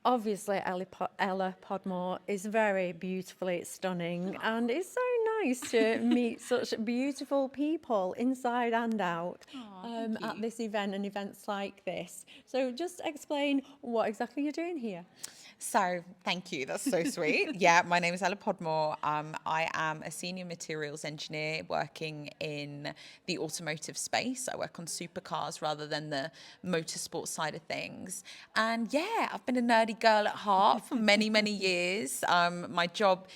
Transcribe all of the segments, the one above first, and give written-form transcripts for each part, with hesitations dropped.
obviously Ella Podmore is very beautifully stunning, and it's so nice to meet such beautiful people inside and out Thank at you. this event and events like this. So just explain what exactly you're doing here. So, thank you. That's so sweet. Yeah, my name is Ella Podmore. I am a senior materials engineer working in the automotive space. I work on supercars rather than the motorsport side of things. And yeah, I've been a nerdy girl at heart for many, many years. My job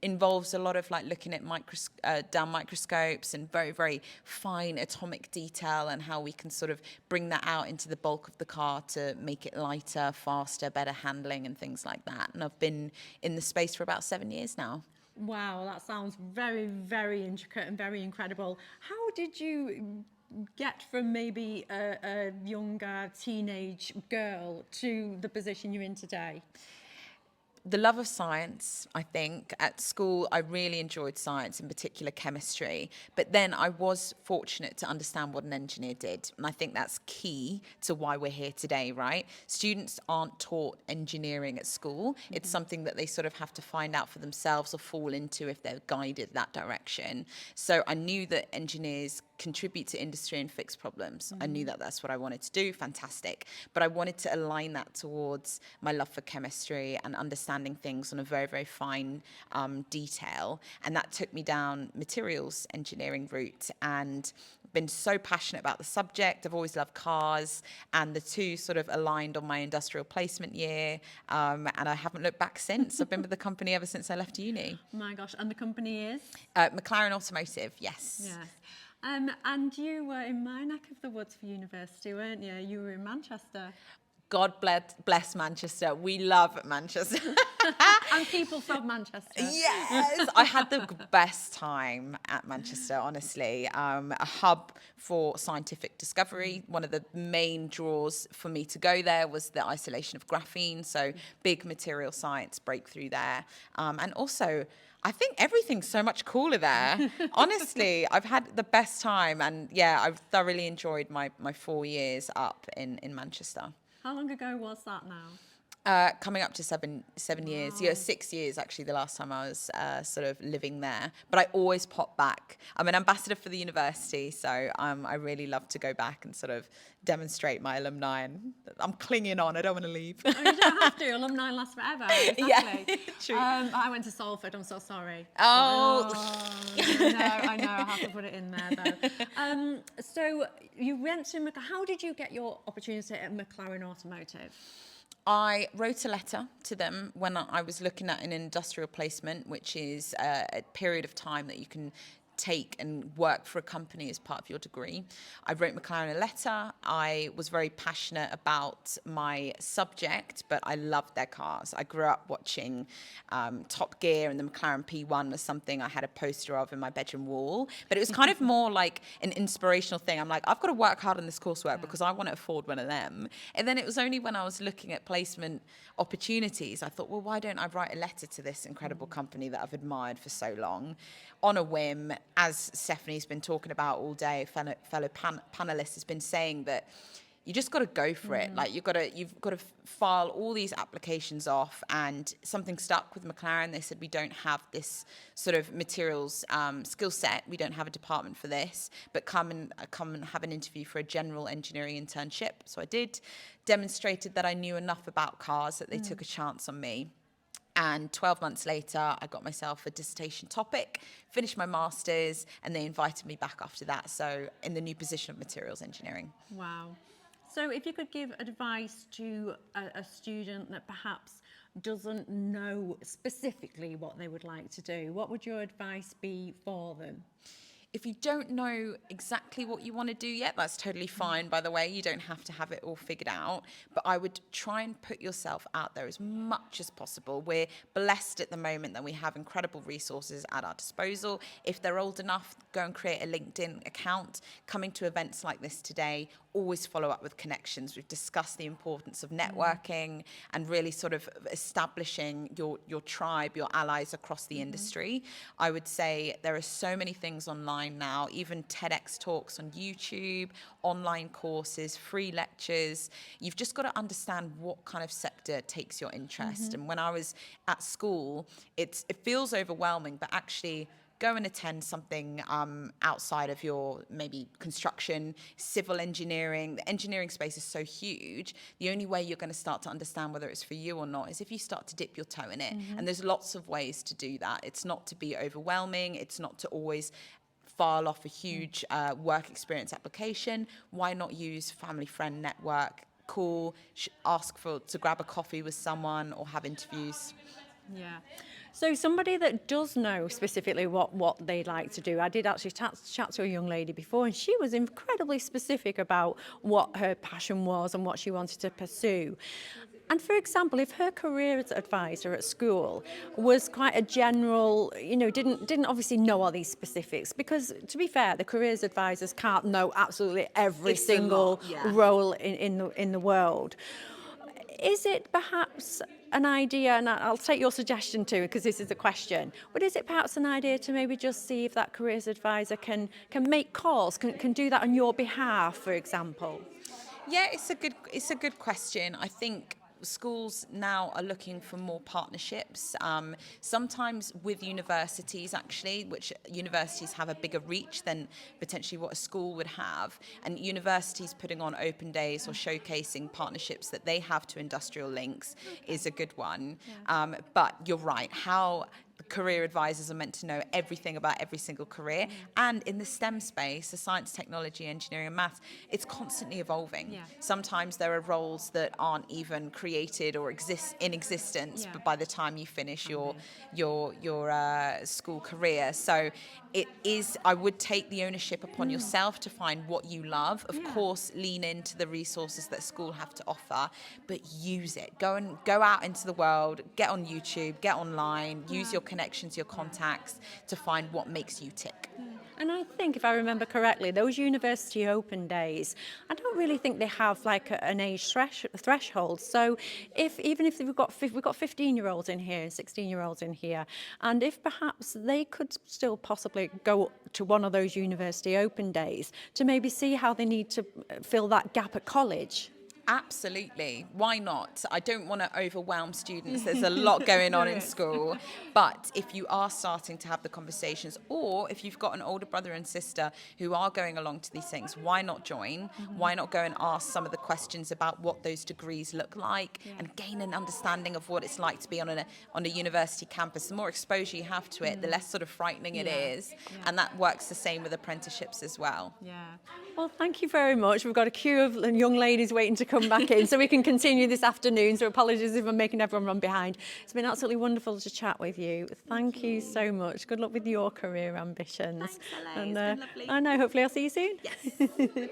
involves a lot of like looking at down microscopes and very, very fine atomic detail and how we can sort of bring that out into the bulk of the car to make it lighter, faster, better handling and things like that. And I've been in the space for about 7 years now. Wow, that sounds very, very intricate and very incredible. How did you get from maybe a younger teenage girl to the position you're in today? The love of science, I think. At school, I really enjoyed science, in particular chemistry. But then I was fortunate to understand what an engineer did. And I think that's key to why we're here today, right? Students aren't taught engineering at school. It's something that they sort of have to find out for themselves or fall into if they're guided that direction. So I knew that engineers contribute to industry and fix problems. I knew that that's what I wanted to do. Fantastic. But I wanted to align that towards my love for chemistry and understanding things on a very, very fine detail. And that took me down materials engineering route and been so passionate about the subject. I've always loved cars, and the two sort of aligned on my industrial placement year. And I haven't looked back since. I've been with the company ever since I left uni. My gosh, and the company is? McLaren Automotive, yes. Yes. And you were in my neck of the woods for university, weren't you? You were in Manchester. God bless Manchester. We love Manchester. And people from Manchester. Yes, I had the best time at Manchester, honestly. A hub for scientific discovery. One of the main draws for me to go there was the isolation of graphene, so big material science breakthrough there. And also, I think everything's so much cooler there. Honestly, I've had the best time, and yeah, I've thoroughly enjoyed my 4 years up in Manchester. How long ago was that now? Coming up to seven years. Wow. Yeah, 6 years actually. The last time I was sort of living there, but I always pop back. I'm an ambassador for the university, so I really love to go back and sort of demonstrate my alumni. And I'm clinging on. I don't want to leave. Oh, you don't have to. Alumni last forever. Exactly. Yeah, true. I went to Salford. I'm so sorry. Oh. I know. I have to put it in there though. So you went to how did you get your opportunity at McLaren Automotive? I wrote a letter to them when I was looking at an industrial placement, which is a period of time that you can take and work for a company as part of your degree. I wrote McLaren a letter. I was very passionate about my subject, but I loved their cars. I grew up watching Top Gear, and the McLaren P1 was something I had a poster of in my bedroom wall. But it was kind of more like an inspirational thing. I'm like, I've got to work hard on this coursework because I want to afford one of them. And then it was only when I was looking at placement opportunities, I thought, well, why don't I write a letter to this incredible company that I've admired for so long? On a whim, as Stephanie's been talking about all day, fellow panelists has been saying that you just got to go for it. Like you've got to file all these applications off, and something stuck with McLaren. They said, we don't have this sort of materials skill set. We don't have a department for this, but come and have an interview for a general engineering internship. So I did, demonstrated that I knew enough about cars that they took a chance on me. And 12 months later, I got myself a dissertation topic, finished my master's, and they invited me back after that. So in the new position of materials engineering. Wow. So if you could give advice to a student that perhaps doesn't know specifically what they would like to do, what would your advice be for them? If you don't know exactly what you want to do yet, that's totally fine, by the way. You don't have to have it all figured out. But I would try and put yourself out there as much as possible. We're blessed at the moment that we have incredible resources at our disposal. If they're old enough, go and create a LinkedIn account. Coming to events like this today, always follow up with connections. We've discussed the importance of networking and really sort of establishing your tribe, your allies across the industry. I would say there are so many things online online now, even TEDx talks on YouTube, online courses, free lectures. You've just got to understand what kind of sector takes your interest. And when I was at school, it feels overwhelming, but actually go and attend something outside of your maybe construction, civil engineering. The engineering space is so huge. The only way you're going to start to understand whether it's for you or not is if you start to dip your toe in it. And there's lots of ways to do that. It's not to be overwhelming. It's not to always file off a huge work experience application. Why not use family friend network? Call, ask to grab a coffee with someone or have interviews. Yeah. So somebody that does know specifically what they like to do, I did actually chat to a young lady before, and she was incredibly specific about what her passion was and what she wanted to pursue. And for example, if her careers advisor at school was quite a general, didn't obviously know all these specifics, because to be fair, the careers advisors can't know absolutely every single role in the world. Is it perhaps an idea, and I'll take your suggestion too, because this is a question, but is it perhaps an idea to maybe just see if that careers advisor can make calls, can do that on your behalf, for example? Yeah, it's a good question. I think schools now are looking for more partnerships, sometimes with universities actually, which universities have a bigger reach than potentially what a school would have, and universities putting on open days or showcasing partnerships that they have to industrial links is a good one. But you're right, how career advisors are meant to know everything about every single career. And in the STEM space, the science, technology, engineering and maths, it's constantly evolving. Sometimes there are roles that aren't even created or exist in existence, but by the time you finish your school career. So it is, I would take the ownership upon yourself to find what you love. Of course, lean into the resources that school have to offer, but use it. Go out into the world, get on YouTube, get online, use your connections, your contacts to find what makes you tick. And I think, if I remember correctly, those university open days, I don't really think they have like an age threshold. So even if we've got 15-year-olds in here and 16-year-olds in here, and if perhaps they could still possibly go to one of those university open days to maybe see how they need to fill that gap at college. Absolutely. Why not? I don't want to overwhelm students. There's a lot going on in school. But if you are starting to have the conversations, or if you've got an older brother and sister who are going along to these things, why not join? Why not go and ask some of the questions about what those degrees look like and gain an understanding of what it's like to be on a university campus? The more exposure you have to it, the less sort of frightening it is. And that works the same with apprenticeships as well. Yeah. Well, thank you very much. We've got a queue of young ladies waiting to come back in, so we can continue this afternoon. So apologies if I'm making everyone run behind. It's been absolutely wonderful to chat with you. Thank you so much. Good luck with your career ambitions. Thanks, Ella. It's been lovely. I know, hopefully I'll see you soon. Yes.